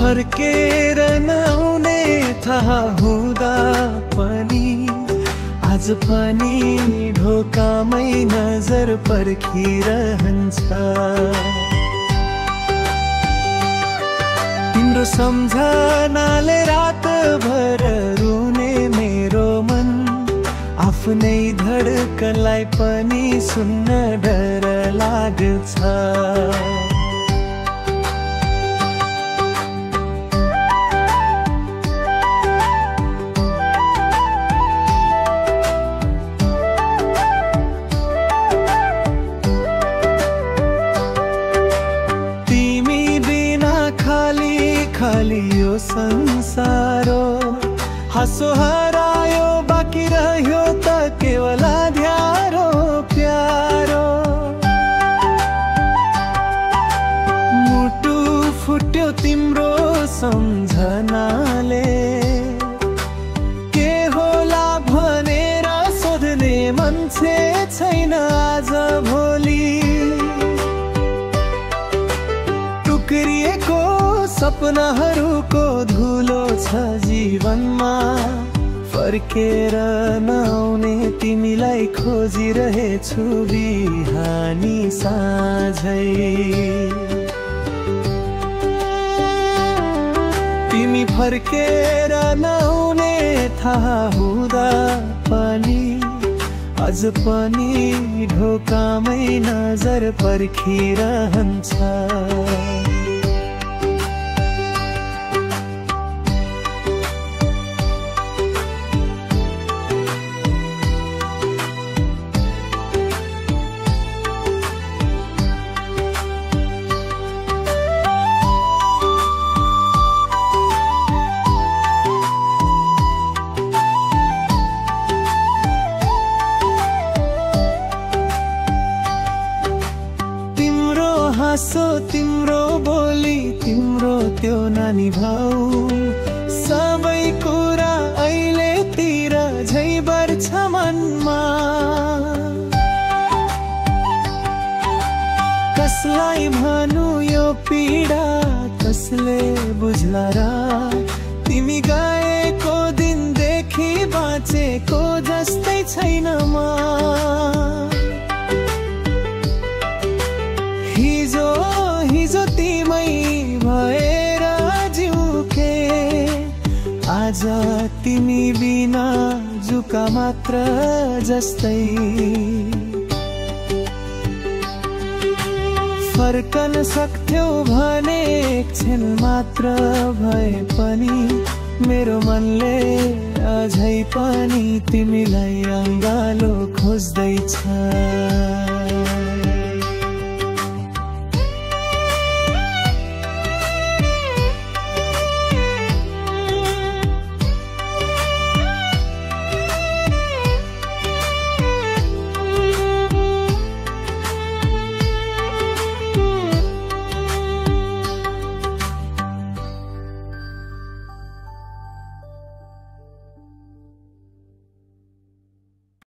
फर्केर नआउने थाहा हुँदा पनि आज पनि ढोकामै नजर पर्खिरहन्छ। तिम्रो सम्झनाले रातभर रुने मेरो मन आफ्नै धड्कनलाई पनि सुन्न डर लाग्छ। खाली यो संसारो हाँसो हरायो बाँकी रह्यो त केवल अँध्यारो प्यारो। मुटु फुट्यो तिम्रो सम्झनाले के होला भनेर सोध्ने मान्छे छैन आज भोलि। टुक्रिएको सपनाहरूको धुलो छ जीवनमा फर्केर नआउने तिमीलाई खोजिरहेछु बिहानी साँझै। तिमी फर्केर नआउने थाहा हुँदा पनि अझ पनि ढोकामै नजर पर्खिरहन्छ। हाँसो तिम्रो बोली तिम्रो त्यो नानी भाउ सबै कुरा अहिलेतिर झै बढ्छ मनमा। कसलाई भनु यो पीडा कसले बुझ्ला र तिमी गएको दिनदेखि बाँचेको जस्तै छैन म। हिजो तिमै भएर जिउके आज तिमी बिना जुका मात्र जस्तै। फर्कन सक्थ्यौ भने एकछिन मात्र भए पनि मेरो मनले अझै पनि तिमीलाई अँगालो खोज्दैछ।